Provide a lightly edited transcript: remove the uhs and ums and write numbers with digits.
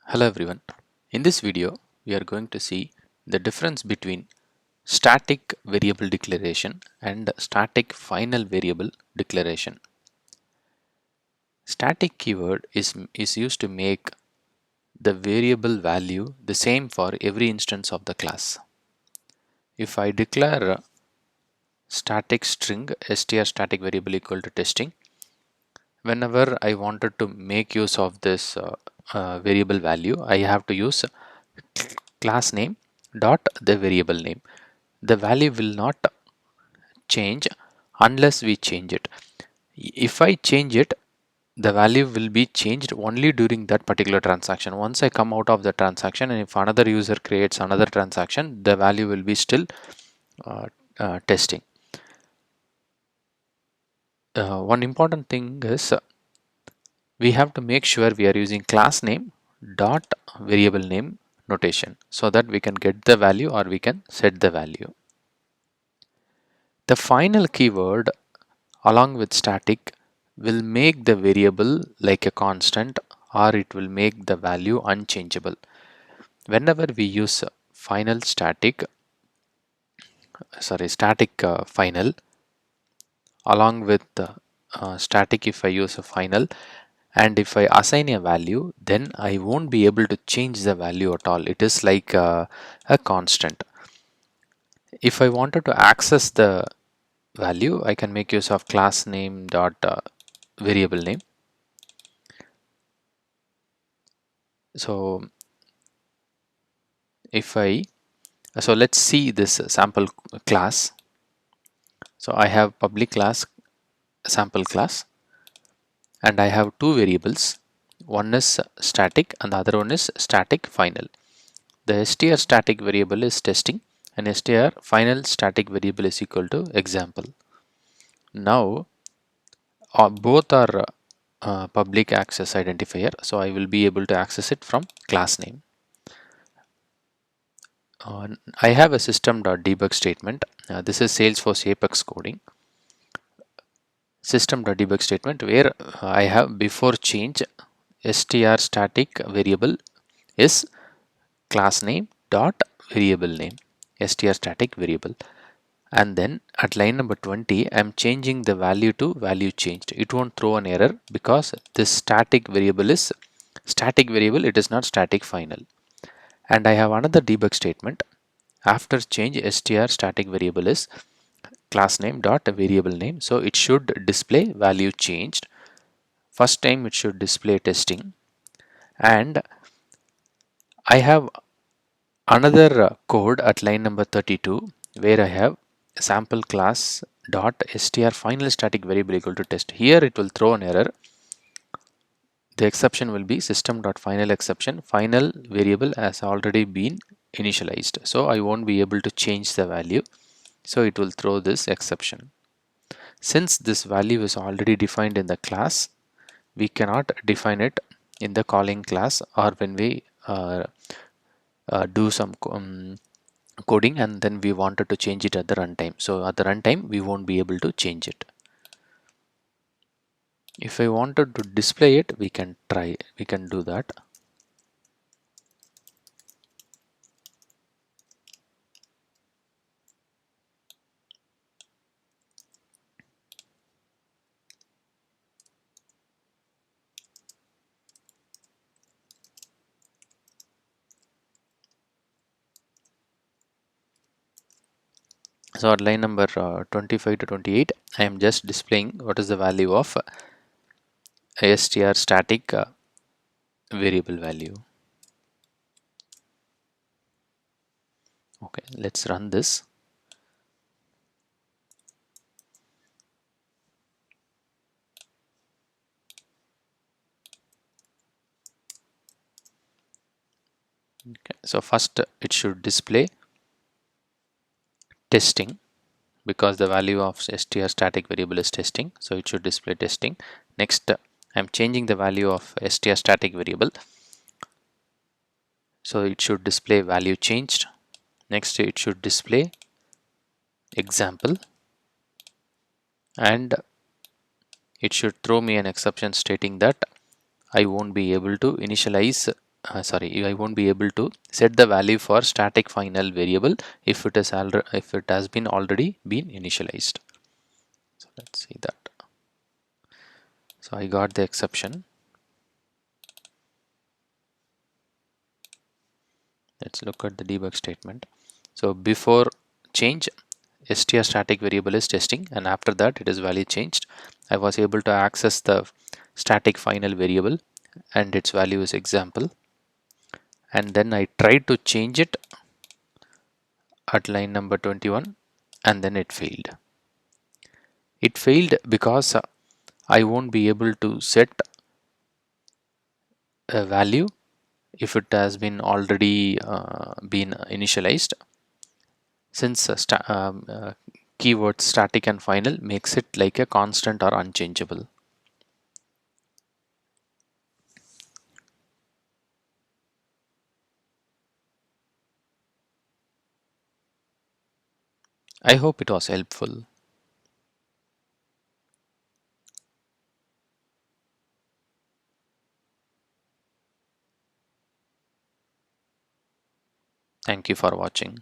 Hello everyone. In this video, we are going to see the difference between static variable declaration and static final variable declaration. Static keyword is used to make the variable value the same for every instance of the class. If I declare a static string str static variable equal to testing, whenever I wanted to make use of this variable value, I have to use class name dot the variable name. The value will not change unless we change it. If I change it, the value will be changed only during that particular transaction. Once I come out of the transaction, and if another user creates another transaction, the value will be still uh, testing. One important thing is we have to make sure we are using class name dot variable name notation so that we can get the value or we can set the value. The final keyword along with static will make the variable like a constant, or it will make the value unchangeable. Whenever we use static final along with static, if I use a final and if I assign a value, then I won't be able to change the value at all. It is like a constant. If I wanted to access the value, I can make use of class name dot variable name. So if I let's see this sample class. So I have public class sample class and I have two variables. One is static and the other one is static final. The str static variable is testing and str final static variable is equal to example. Now both are public access identifier, so I will be able to access it from class name. I have a system.debug statement. This is Salesforce Apex coding. System.debug statement where I have before change str static variable is class name dot variable name str static variable, and then at line number 20 I am changing the value to value changed. It won't throw an error because this static variable is static variable, it is not static final. And I have another debug statement. After change str static variable is class name dot variable name, so it should display value changed. First time it should display testing, and I have another code at line number 32 where I have sample class dot str final static variable equal to test. Here it will throw an error. The exception will be system dot final exception, final variable has already been initialized, so I won't be able to change the value, so it will throw this exception. Since this value is already defined in the class, we cannot define it in the calling class or when we do some coding and then we wanted to change it at the runtime. So at the runtime we won't be able to change it. If I wanted to display it, we can do that. So at line number 25 to 28, I am just displaying what is the value of str static variable value. Okay, let's run this. Okay, so first it should display testing because the value of str static variable is testing, so it should display testing. Next I'm changing the value of str static variable, so it should display value changed. Next it should display example, and it should throw me an exception stating that I won't be able to initialize sorry, I won't be able to set the value for static final variable if it has been already been initialized. So let's see that. So I got the exception. Let's look at the debug statement. So before change, str static variable is testing, and after that it is value changed. I was able to access the static final variable and its value is example, and then I tried to change it at line number 21 and then it failed. It failed because I won't be able to set a value if it has been already been initialized, since keyword static and final makes it like a constant or unchangeable. I hope it was helpful. Thank you for watching.